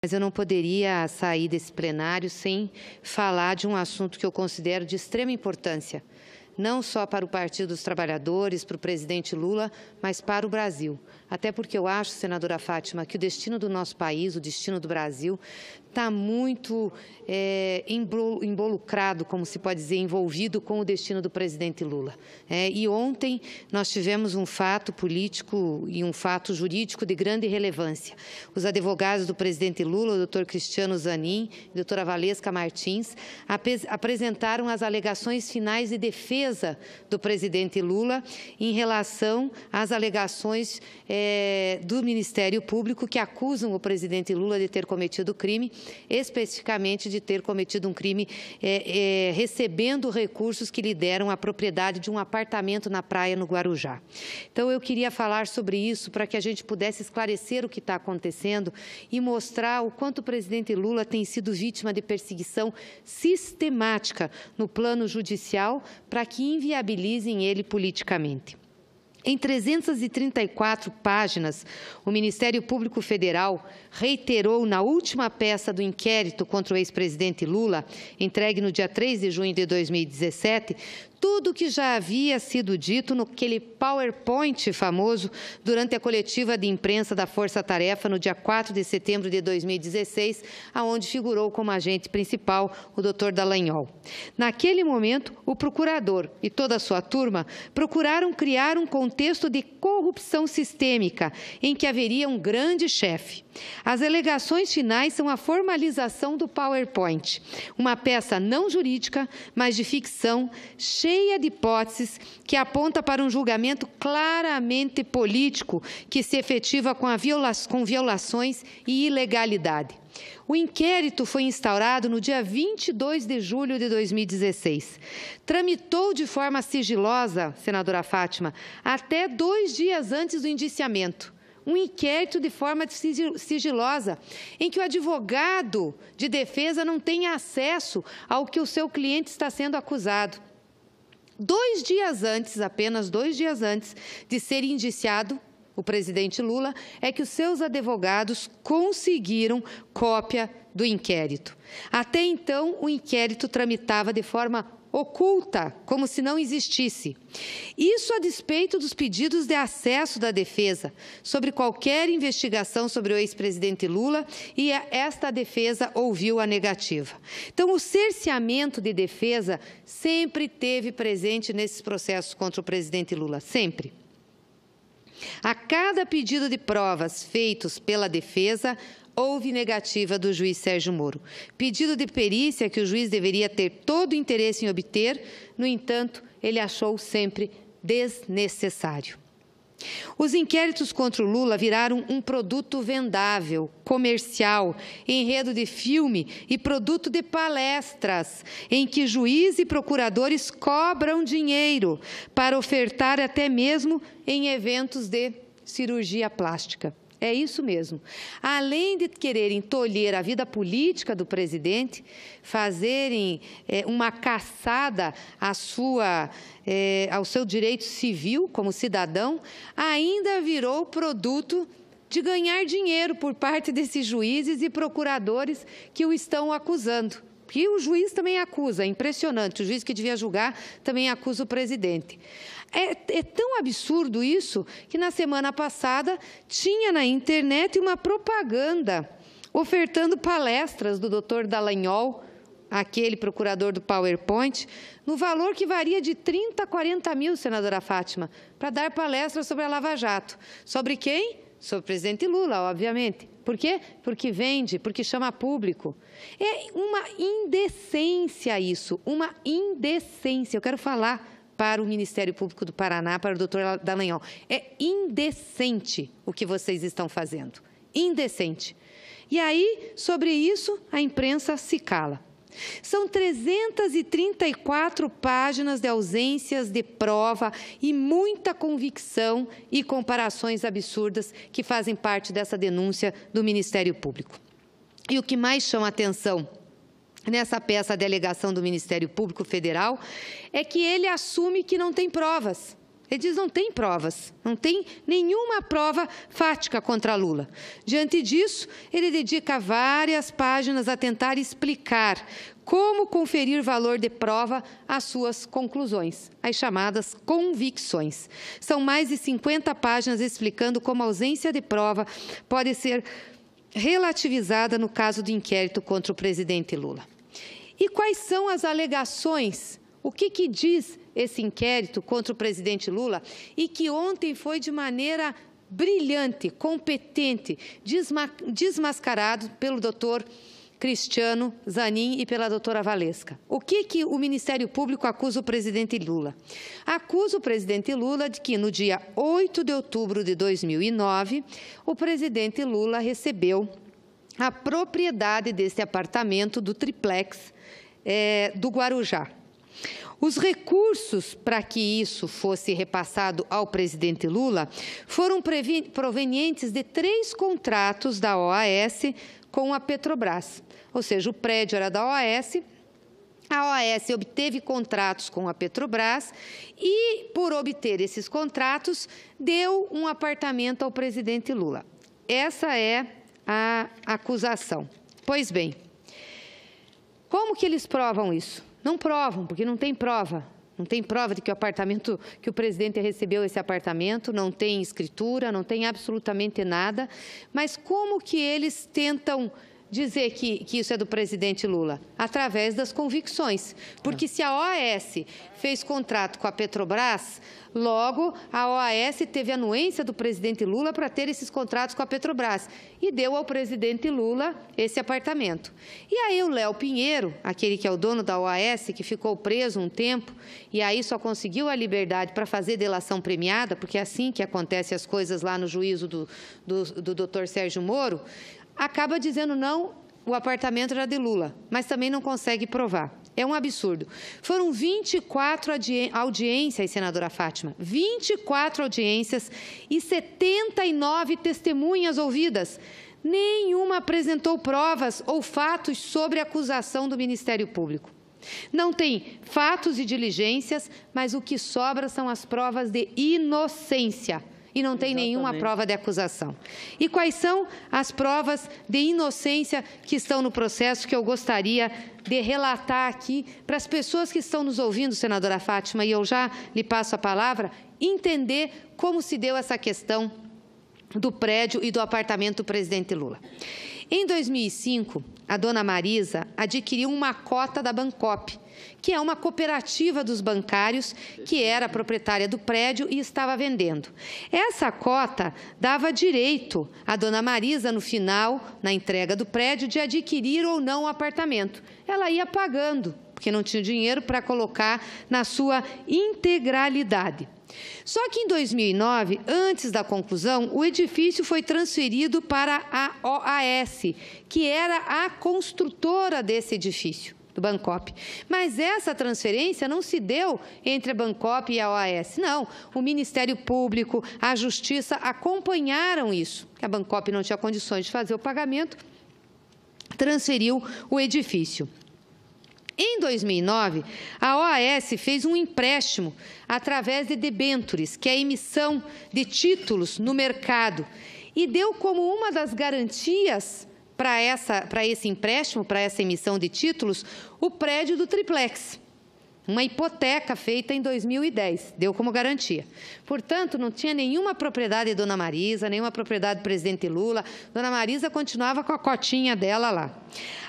Mas eu não poderia sair desse plenário sem falar de um assunto que eu considero de extrema importância, não só para o Partido dos Trabalhadores, para o presidente Lula, mas para o Brasil. Até porque eu acho, senadora Fátima, que o destino do nosso país, o destino do Brasil, está muito involucrado, como se pode dizer, envolvido com o destino do presidente Lula. E ontem nós tivemos um fato político e um fato jurídico de grande relevância. Os advogados do presidente Lula, o doutor Cristiano Zanin e a doutora Valesca Martins, apresentaram as alegações finais de defesa do presidente Lula em relação às alegações do Ministério Público que acusam o presidente Lula de ter cometido crime, especificamente de ter cometido um crime recebendo recursos que lhe deram a propriedade de um apartamento na praia no Guarujá. Então, eu queria falar sobre isso para que a gente pudesse esclarecer o que está acontecendo e mostrar o quanto o presidente Lula tem sido vítima de perseguição sistemática no plano judicial para que inviabilizem ele politicamente. Em 334 páginas, o Ministério Público Federal reiterou na última peça do inquérito contra o ex-presidente Lula, entregue no dia 3 de junho de 2017, tudo o que já havia sido dito naquele PowerPoint famoso durante a coletiva de imprensa da Força Tarefa no dia 4 de setembro de 2016, aonde figurou como agente principal o Dr. Dallagnol. Naquele momento, o procurador e toda a sua turma procuraram criar um contexto de corrupção sistêmica, em que haveria um grande chefe. As alegações finais são a formalização do PowerPoint, uma peça não jurídica, mas de ficção, cheia de hipóteses, que aponta para um julgamento claramente político que se efetiva com violações e ilegalidade. O inquérito foi instaurado no dia 22 de julho de 2016. Tramitou de forma sigilosa, senadora Fátima, até 2 dias antes do indiciamento. Um inquérito de forma sigilosa, em que o advogado de defesa não tem acesso ao que o seu cliente está sendo acusado. 2 dias antes, apenas 2 dias antes de ser indiciado, o presidente Lula, é que os seus advogados conseguiram cópia do inquérito. Até então, o inquérito tramitava de forma oculta, como se não existisse. Isso a despeito dos pedidos de acesso da defesa sobre qualquer investigação sobre o ex-presidente Lula, e esta defesa ouviu a negativa. Então, o cerceamento de defesa sempre esteve presente nesses processos contra o presidente Lula, sempre. A cada pedido de provas feitos pela defesa, houve negativa do juiz Sérgio Moro. Pedido de perícia que o juiz deveria ter todo o interesse em obter, no entanto, ele achou sempre desnecessário. Os inquéritos contra o Lula viraram um produto vendável, comercial, enredo de filme e produto de palestras, em que juiz e procuradores cobram dinheiro para ofertar até mesmo em eventos de cirurgia plástica. É isso mesmo. Além de quererem tolher a vida política do presidente, fazerem uma caçada ao seu direito civil como cidadão, ainda virou produto de ganhar dinheiro por parte desses juízes e procuradores que o estão acusando. Que o juiz também acusa, é impressionante, o juiz que devia julgar também acusa o presidente. É tão absurdo isso que na semana passada tinha na internet uma propaganda ofertando palestras do Dr. Dallagnol, aquele procurador do PowerPoint, no valor que varia de 30 a 40 mil, senadora Fátima, para dar palestras sobre a Lava Jato. Sobre quem? Sobre o presidente Lula, obviamente. Por quê? Porque vende, porque chama público. É uma indecência isso, uma indecência. Eu quero falar para o Ministério Público do Paraná, para o doutor Dallagnol. É indecente o que vocês estão fazendo. Indecente. E aí, sobre isso, a imprensa se cala. São 334 páginas de ausências de prova e muita convicção e comparações absurdas que fazem parte dessa denúncia do Ministério Público. E o que mais chama atenção nessa peça de alegação do Ministério Público Federal é que ele assume que não tem provas. Ele diz não tem provas, não tem nenhuma prova fática contra Lula. Diante disso, ele dedica várias páginas a tentar explicar como conferir valor de prova às suas conclusões, as chamadas convicções. São mais de 50 páginas explicando como a ausência de prova pode ser relativizada no caso do inquérito contra o presidente Lula. E quais são as alegações? O que diz esse inquérito contra o presidente Lula e que ontem foi de maneira brilhante, competente, desmascarado pelo doutor Cristiano Zanin e pela doutora Valesca. O que o Ministério Público acusa o presidente Lula? Acusa o presidente Lula de que no dia 8 de outubro de 2009, o presidente Lula recebeu a propriedade desse apartamento do triplex do Guarujá. Os recursos para que isso fosse repassado ao presidente Lula foram provenientes de 3 contratos da OAS com a Petrobras. Ou seja, o prédio era da OAS, a OAS obteve contratos com a Petrobras e, por obter esses contratos, deu um apartamento ao presidente Lula. Essa é a acusação. Pois bem, como que eles provam isso? Não provam, porque não tem prova. Não tem prova de que o presidente recebeu esse apartamento, não tem escritura, não tem absolutamente nada. Mas como que eles tentam dizer que isso é do presidente Lula? Através das convicções. Porque se a OAS fez contrato com a Petrobras, logo a OAS teve anuência do presidente Lula para ter esses contratos com a Petrobras e deu ao presidente Lula esse apartamento. E aí o Léo Pinheiro, aquele que é o dono da OAS, que ficou preso um tempo e aí só conseguiu a liberdade para fazer delação premiada, porque é assim que acontecem as coisas lá no juízo do doutor Sérgio Moro, acaba dizendo não, o apartamento era de Lula, mas também não consegue provar. É um absurdo. Foram 24 audiências, senadora Fátima, 24 audiências e 79 testemunhas ouvidas. Nenhuma apresentou provas ou fatos sobre a acusação do Ministério Público. Não tem fatos e diligências, mas o que sobra são as provas de inocência. E não tem nenhuma prova de acusação. E quais são as provas de inocência que estão no processo que eu gostaria de relatar aqui para as pessoas que estão nos ouvindo, senadora Fátima, e eu já lhe passo a palavra, entender como se deu essa questão do prédio e do apartamento do presidente Lula. Em 2005, a dona Marisa adquiriu uma cota da Bancop, que é uma cooperativa dos bancários, que era proprietária do prédio e estava vendendo. Essa cota dava direito à dona Marisa, no final, na entrega do prédio, de adquirir ou não o apartamento. Ela ia pagando, porque não tinha dinheiro para colocar na sua integralidade. Só que em 2009, antes da conclusão, o edifício foi transferido para a OAS, que era a construtora desse edifício, do Bancop. Mas essa transferência não se deu entre a Bancop e a OAS, não. O Ministério Público, a Justiça acompanharam isso. A Bancop não tinha condições de fazer o pagamento, transferiu o edifício. Em 2009, a OAS fez um empréstimo através de debêntures, que é a emissão de títulos no mercado, e deu como uma das garantias para esse empréstimo, para essa emissão de títulos, o prédio do triplex, uma hipoteca feita em 2010, deu como garantia. Portanto, não tinha nenhuma propriedade de Dona Marisa, nenhuma propriedade do presidente Lula. Dona Marisa continuava com a cotinha dela lá.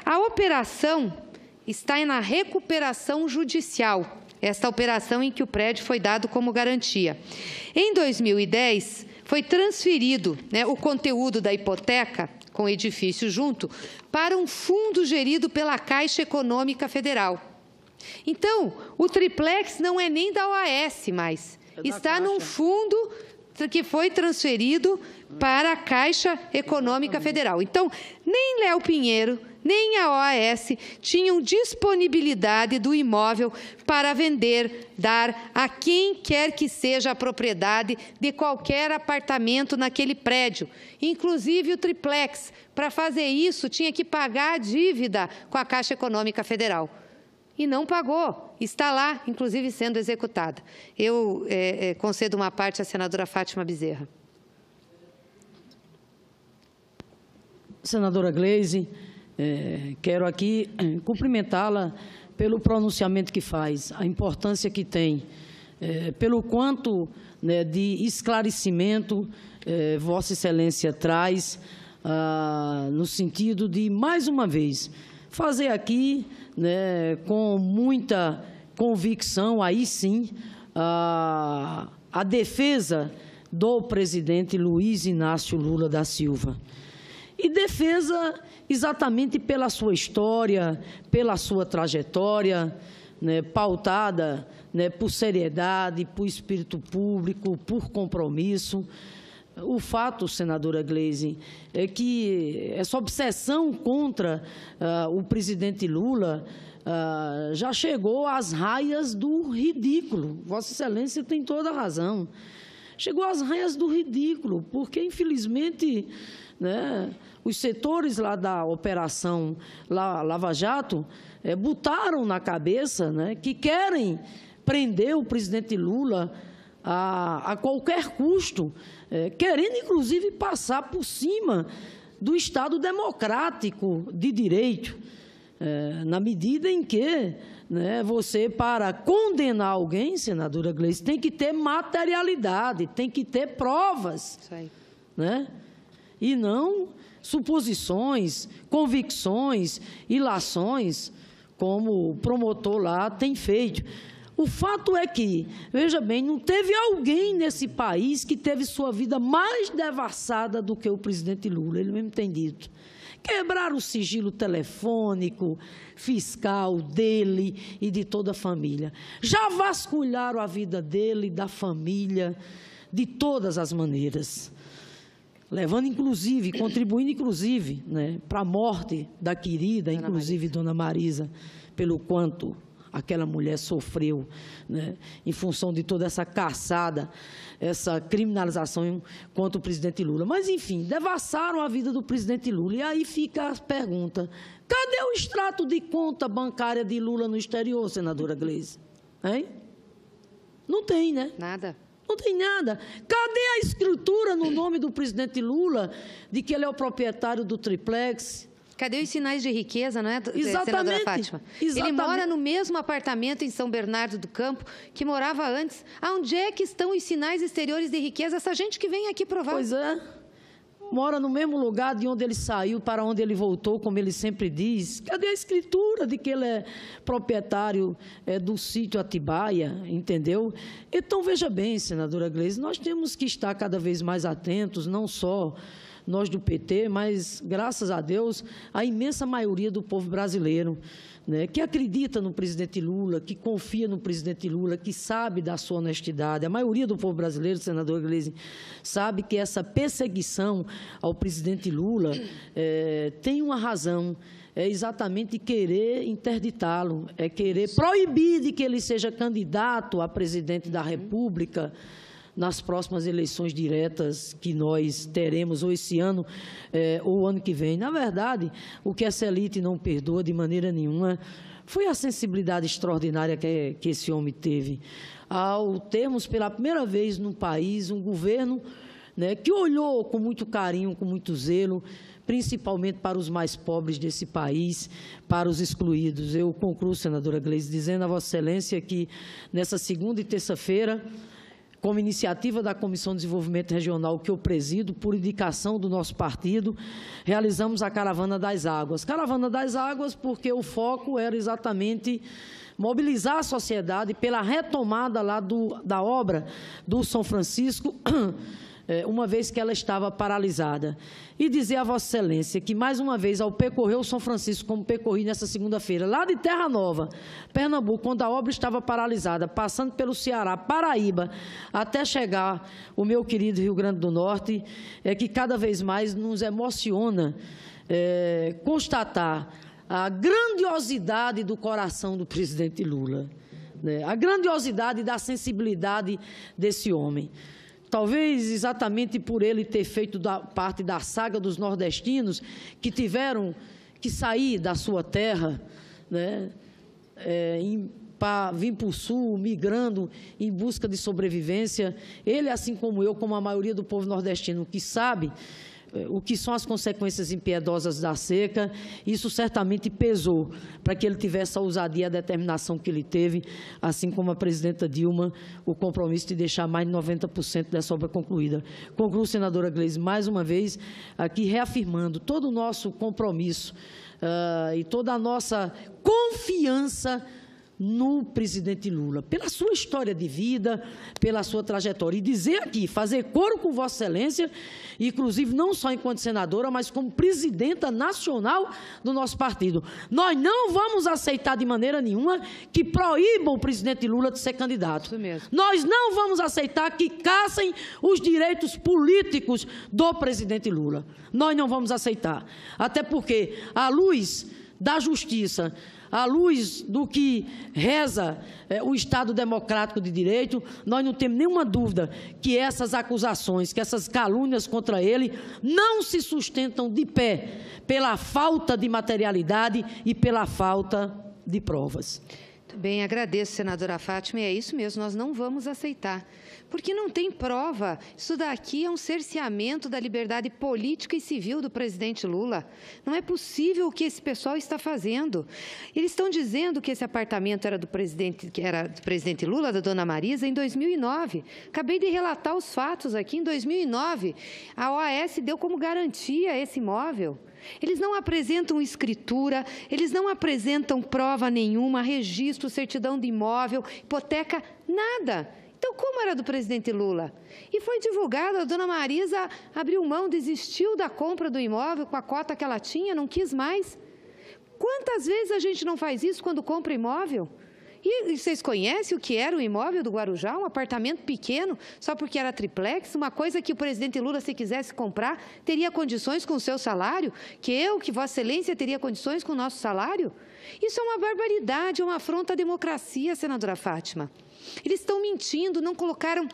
A operação está na recuperação judicial, esta operação em que o prédio foi dado como garantia. Em 2010, foi transferido o conteúdo da hipoteca, com o edifício junto, para um fundo gerido pela Caixa Econômica Federal. Então, o triplex não é nem da OAS mais, está num fundo que foi transferido para a Caixa Econômica Federal. Então, nem Léo Pinheiro, nem a OAS tinham disponibilidade do imóvel para vender, dar a quem quer que seja a propriedade de qualquer apartamento naquele prédio, inclusive o triplex. Para fazer isso, tinha que pagar a dívida com a Caixa Econômica Federal. e não pagou. Está lá, inclusive, sendo executada. Eu concedo uma parte à senadora Fátima Bezerra. Senadora Gleisi, quero aqui cumprimentá-la pelo pronunciamento que faz, a importância que tem, pelo quanto, né, de esclarecimento Vossa Excelência traz, no sentido de, mais uma vez, fazer aqui, né, com muita convicção, aí sim, a defesa do presidente Luiz Inácio Lula da Silva. E defesa exatamente pela sua história, pela sua trajetória, né, pautada, né, por seriedade, por espírito público, por compromisso. O fato, senadora Gleisi, é que essa obsessão contra o presidente Lula já chegou às raias do ridículo. Vossa Excelência tem toda a razão. Chegou às raias do ridículo, porque, infelizmente, né, os setores lá da Operação Lava Jato botaram na cabeça, né, que querem prender o presidente Lula a qualquer custo, querendo, inclusive, passar por cima do Estado democrático de direito, na medida em que, né, você, para condenar alguém, senadora Gleisi, tem que ter materialidade, tem que ter provas, Isso aí. né? E não suposições, convicções, ilações, como o promotor lá tem feito. O fato é que, veja bem, não teve alguém nesse país que teve sua vida mais devassada do que o presidente Lula, ele mesmo tem dito. Quebraram o sigilo telefônico, fiscal dele e de toda a família. Já vasculharam a vida dele, da família, de todas as maneiras. Levando, inclusive, contribuindo, inclusive, né, para a morte da querida, inclusive, Dona Marisa, pelo quanto aquela mulher sofreu, né, em função de toda essa caçada, essa criminalização contra o presidente Lula. Mas, enfim, devassaram a vida do presidente Lula. E aí fica a pergunta, cadê o extrato de conta bancária de Lula no exterior, senadora Gleisi? Hein? Não tem, né? Nada. Não tem nada. Cadê a escritura no nome do presidente Lula de que ele é o proprietário do triplex? Cadê os sinais de riqueza, não é, Exatamente, senadora Fátima? exatamente. Ele mora no mesmo apartamento em São Bernardo do Campo que morava antes. Onde é que estão os sinais exteriores de riqueza? Essa gente que vem aqui provar. Pois é. Mora no mesmo lugar de onde ele saiu, para onde ele voltou, como ele sempre diz. Cadê a escritura de que ele é proprietário do sítio Atibaia, entendeu? Então, veja bem, senadora Gleisi, nós temos que estar cada vez mais atentos, não só nós do PT, mas, graças a Deus, a imensa maioria do povo brasileiro, né, que acredita no presidente Lula, que confia no presidente Lula, que sabe da sua honestidade. A maioria do povo brasileiro, senador Gleisi, sabe que essa perseguição ao presidente Lula tem uma razão, é exatamente querer interditá-lo, é querer proibir de que ele seja candidato a presidente da República nas próximas eleições diretas que nós teremos, ou esse ano, ou ano que vem. Na verdade, o que essa elite não perdoa de maneira nenhuma foi a sensibilidade extraordinária que esse homem teve ao termos, pela primeira vez no país, um governo, né, que olhou com muito carinho, com muito zelo, principalmente para os mais pobres desse país, para os excluídos. Eu concluo, senadora Gleisi, dizendo a Vossa Excelência que, nessa segunda e terça-feira, como iniciativa da Comissão de Desenvolvimento Regional, que eu presido, por indicação do nosso partido, realizamos a Caravana das Águas. Caravana das Águas porque o foco era exatamente mobilizar a sociedade pela retomada lá da obra do São Francisco, uma vez que ela estava paralisada. E dizer a Vossa Excelência que, mais uma vez, ao percorrer o São Francisco, como percorri nessa segunda-feira, lá de Terra Nova, Pernambuco, quando a obra estava paralisada, passando pelo Ceará, Paraíba, até chegar o meu querido Rio Grande do Norte, é que cada vez mais nos emociona constatar a grandiosidade do coração do presidente Lula, né? A grandiosidade da sensibilidade desse homem. Talvez exatamente por ele ter feito parte da saga dos nordestinos que tiveram que sair da sua terra, né, para vir para o Sul, migrando em busca de sobrevivência. Ele, assim como eu, como a maioria do povo nordestino, que sabe o que são as consequências impiedosas da seca, isso certamente pesou para que ele tivesse a ousadia e a determinação que ele teve, assim como a presidenta Dilma, o compromisso de deixar mais de 90% dessa obra concluída. Concluo, senadora Gleisi, mais uma vez, aqui reafirmando todo o nosso compromisso e toda a nossa confiança no presidente Lula, pela sua história de vida, pela sua trajetória. E dizer aqui, fazer coro com Vossa Excelência, inclusive não só enquanto senadora, mas como presidenta nacional do nosso partido. Nós não vamos aceitar de maneira nenhuma que proíbam o presidente Lula de ser candidato. Isso mesmo. Nós não vamos aceitar que cassem os direitos políticos do presidente Lula. Nós não vamos aceitar. Até porque, à luz da justiça, à luz do que reza o Estado democrático de direito, nós não temos nenhuma dúvida que essas acusações, que essas calúnias contra ele não se sustentam de pé pela falta de materialidade e pela falta de provas. Muito bem, agradeço, senadora Fátima, e é isso mesmo, nós não vamos aceitar, porque não tem prova. Isso daqui é um cerceamento da liberdade política e civil do presidente Lula. Não é possível o que esse pessoal está fazendo. Eles estão dizendo que esse apartamento era do presidente Lula, da dona Marisa, em 2009. Acabei de relatar os fatos aqui. Em 2009, a OAS deu como garantia esse imóvel. Eles não apresentam escritura, eles não apresentam prova nenhuma, registro, certidão de imóvel, hipoteca, nada. Então, como era do presidente Lula? E foi divulgado, a dona Marisa abriu mão, desistiu da compra do imóvel com a cota que ela tinha, não quis mais. Quantas vezes a gente não faz isso quando compra imóvel? E vocês conhecem o que era o imóvel do Guarujá? Um apartamento pequeno, só porque era triplex, uma coisa que o presidente Lula, se quisesse comprar, teria condições com o seu salário, que Vossa Excelência teria condições com o nosso salário? Isso é uma barbaridade, é uma afronta à democracia, senadora Fátima. Eles estão mentindo, não colocaram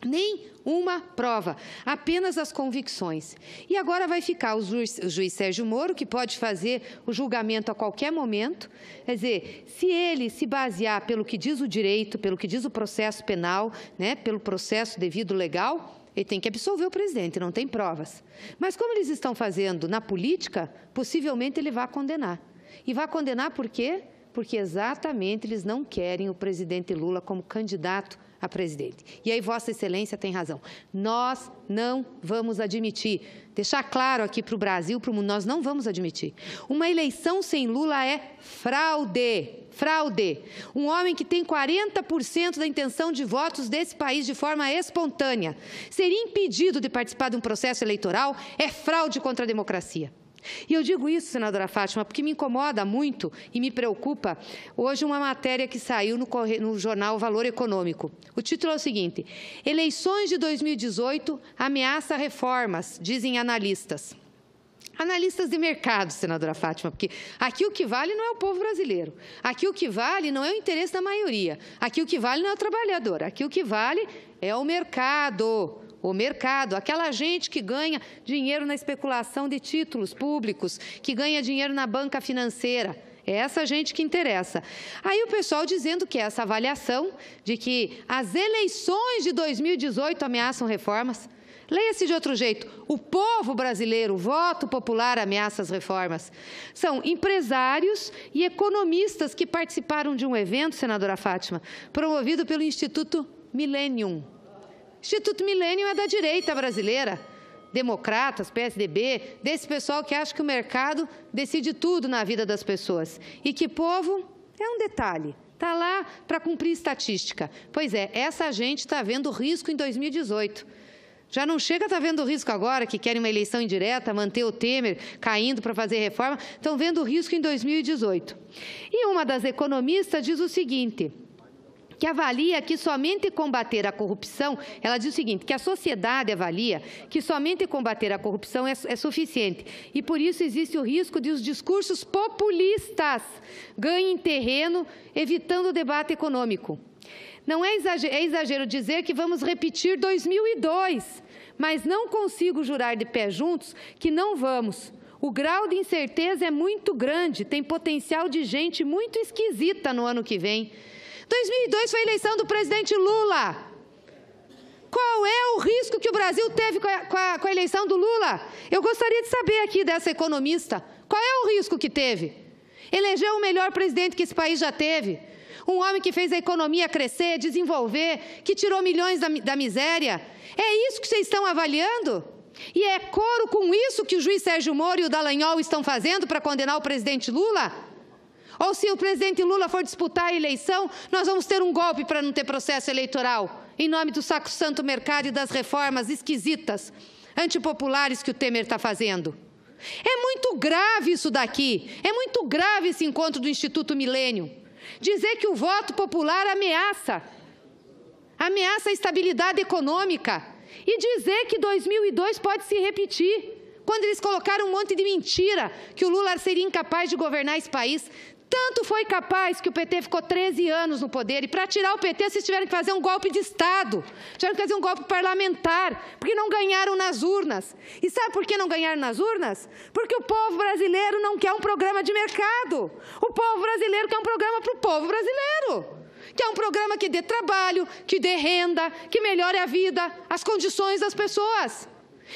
nem uma prova, apenas as convicções. E agora vai ficar o juiz Sérgio Moro, que pode fazer o julgamento a qualquer momento. Quer dizer, se ele se basear pelo que diz o direito, pelo que diz o processo penal, né, pelo processo devido legal, ele tem que absolver o presidente, não tem provas. Mas como eles estão fazendo na política, possivelmente ele vai condenar. E vai condenar por quê? Porque exatamente eles não querem o presidente Lula como candidato a presidente. E aí Vossa Excelência tem razão. Nós não vamos admitir, deixar claro aqui para o Brasil, para o mundo, nós não vamos admitir. Uma eleição sem Lula é fraude. Fraude. Um homem que tem 40% da intenção de votos desse país de forma espontânea seria impedido de participar de um processo eleitoral, é fraude contra a democracia. E eu digo isso, senadora Fátima, porque me incomoda muito e me preocupa hoje uma matéria que saiu no jornal Valor Econômico. O título é o seguinte: eleições de 2018 ameaça reformas, dizem analistas. Analistas de mercado, senadora Fátima, porque aqui o que vale não é o povo brasileiro, aqui o que vale não é o interesse da maioria, aqui o que vale não é o trabalhador, aqui o que vale é o mercado. O mercado, aquela gente que ganha dinheiro na especulação de títulos públicos, que ganha dinheiro na banca financeira. É essa gente que interessa. Aí o pessoal dizendo que essa avaliação de que as eleições de 2018 ameaçam reformas. Leia-se de outro jeito. O povo brasileiro, o voto popular ameaça as reformas. São empresários e economistas que participaram de um evento, senadora Fátima, promovido pelo Instituto Millennium. Instituto Millennium é da direita brasileira, democratas, PSDB, desse pessoal que acha que o mercado decide tudo na vida das pessoas. E que povo é um detalhe, está lá para cumprir estatística. Pois é, essa gente está vendo risco em 2018. Já não chega a estar vendo risco agora, que querem uma eleição indireta, manter o Temer caindo para fazer reforma, estão vendo risco em 2018. E uma das economistas diz o seguinte: que avalia que somente combater a corrupção, ela diz o seguinte, que a sociedade avalia que somente combater a corrupção é suficiente. E por isso existe o risco de os discursos populistas ganhem terreno, evitando o debate econômico. Não é exagero dizer que vamos repetir 2002, mas não consigo jurar de pé juntos que não vamos. O grau de incerteza é muito grande, tem potencial de gente muito esquisita no ano que vem. 2002 foi a eleição do presidente Lula. Qual é o risco que o Brasil teve com a eleição do Lula? Eu gostaria de saber aqui dessa economista, qual é o risco que teve? Elegeu o melhor presidente que esse país já teve. Um homem que fez a economia crescer, desenvolver, que tirou milhões da miséria. É isso que vocês estão avaliando? E é coro com isso que o juiz Sérgio Moro e o Dallagnol estão fazendo para condenar o presidente Lula? Ou se o presidente Lula for disputar a eleição, nós vamos ter um golpe para não ter processo eleitoral, em nome do sacrosanto mercado e das reformas esquisitas, antipopulares que o Temer está fazendo. É muito grave isso daqui, é muito grave esse encontro do Instituto Milênio. Dizer que o voto popular ameaça a estabilidade econômica e dizer que 2002 pode se repetir, quando eles colocaram um monte de mentira, que o Lula seria incapaz de governar esse país. Tanto foi capaz que o PT ficou 13 anos no poder, e para tirar o PT, vocês tiveram que fazer um golpe de Estado, tiveram que fazer um golpe parlamentar, porque não ganharam nas urnas. E sabe por que não ganharam nas urnas? Porque o povo brasileiro não quer um programa de mercado. O povo brasileiro quer um programa para o povo brasileiro. Quer um programa que dê trabalho, que dê renda, que melhore a vida, as condições das pessoas.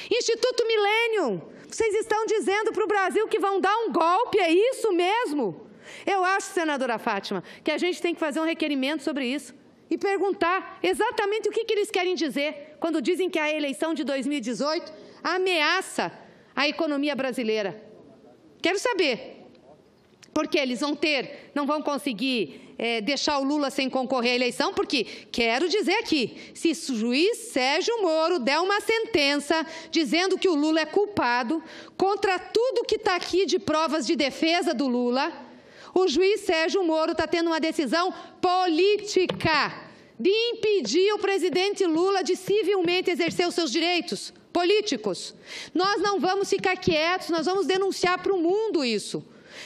Instituto Millennium, vocês estão dizendo para o Brasil que vão dar um golpe, é isso mesmo? Eu acho, senadora Fátima, que a gente tem que fazer um requerimento sobre isso e perguntar exatamente o que eles querem dizer quando dizem que a eleição de 2018 ameaça a economia brasileira. Quero saber, porque eles não vão conseguir deixar o Lula sem concorrer à eleição, porque, quero dizer aqui, se o juiz Sérgio Moro der uma sentença dizendo que o Lula é culpado, contra tudo que está aqui de provas de defesa do Lula, o juiz Sérgio Moro está tendo uma decisão política de impedir o presidente Lula de civilmente exercer os seus direitos políticos. Nós não vamos ficar quietos, nós vamos denunciar para o mundo isso.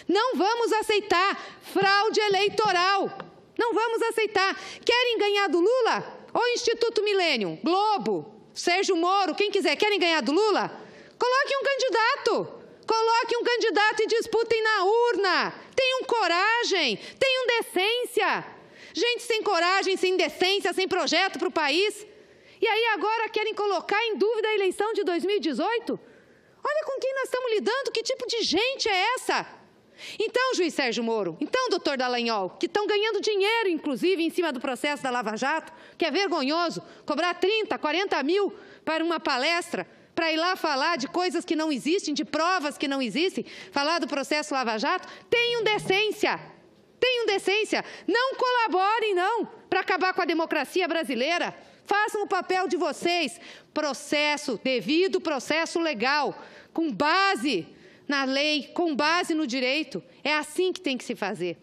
Não vamos aceitar fraude eleitoral. Não vamos aceitar. Querem ganhar do Lula? Ou Instituto Millennium, Globo, Sérgio Moro, quem quiser, querem ganhar do Lula? Coloquem um candidato. Coloquem um candidato e disputem na urna. Tenham coragem, tenham decência. Gente sem coragem, sem decência, sem projeto para o país. E aí agora querem colocar em dúvida a eleição de 2018? Olha com quem nós estamos lidando, que tipo de gente é essa? Então, juiz Sérgio Moro, então, doutor Dallagnol, que estão ganhando dinheiro, inclusive, em cima do processo da Lava Jato, que é vergonhoso, cobrar 30, 40 mil para uma palestra, para ir lá falar de coisas que não existem, de provas que não existem, falar do processo Lava Jato, tenham decência, não colaborem, não, para acabar com a democracia brasileira, façam o papel de vocês, devido processo legal, com base na lei, com base no direito, é assim que tem que se fazer.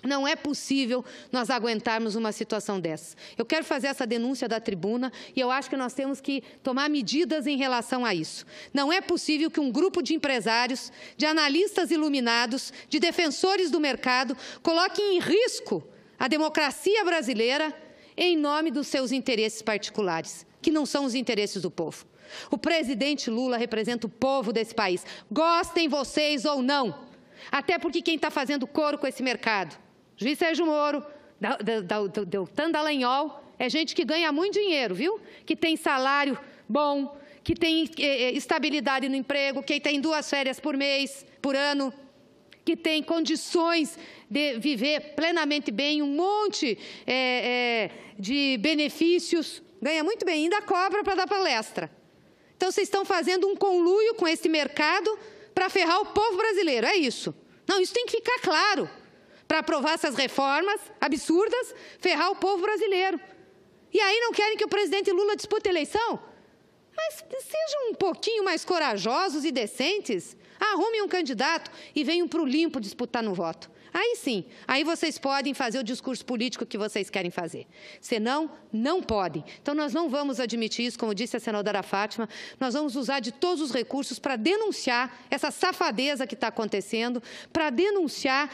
Não é possível nós aguentarmos uma situação dessa. Eu quero fazer essa denúncia da tribuna e eu acho que nós temos que tomar medidas em relação a isso. Não é possível que um grupo de empresários, de analistas iluminados, de defensores do mercado, coloquem em risco a democracia brasileira em nome dos seus interesses particulares, que não são os interesses do povo. O presidente Lula representa o povo desse país, gostem vocês ou não, até porque quem está fazendo coro com esse mercado, juiz Sérgio Moro, Deltan Dallagnol, é gente que ganha muito dinheiro, viu? Que tem salário bom, que tem estabilidade no emprego, que tem 2 férias por ano, que tem condições de viver plenamente bem, um monte de benefícios, ganha muito bem, ainda cobra para dar palestra. Então, vocês estão fazendo um conluio com esse mercado para ferrar o povo brasileiro, é isso. Não, isso tem que ficar claro. Para aprovar essas reformas absurdas, ferrar o povo brasileiro. E aí não querem que o presidente Lula dispute a eleição? Mas sejam um pouquinho mais corajosos e decentes. Arrumem um candidato e venham para o limpo disputar no voto. Aí sim, aí vocês podem fazer o discurso político que vocês querem fazer. Senão, não podem. Então, nós não vamos admitir isso, como disse a senadora Fátima, nós vamos usar de todos os recursos para denunciar essa safadeza que está acontecendo, para denunciar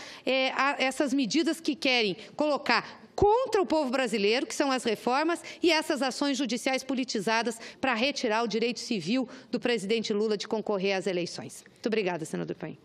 essas medidas que querem colocar contra o povo brasileiro, que são as reformas e essas ações judiciais politizadas para retirar o direito civil do presidente Lula de concorrer às eleições. Muito obrigada, senador Paim.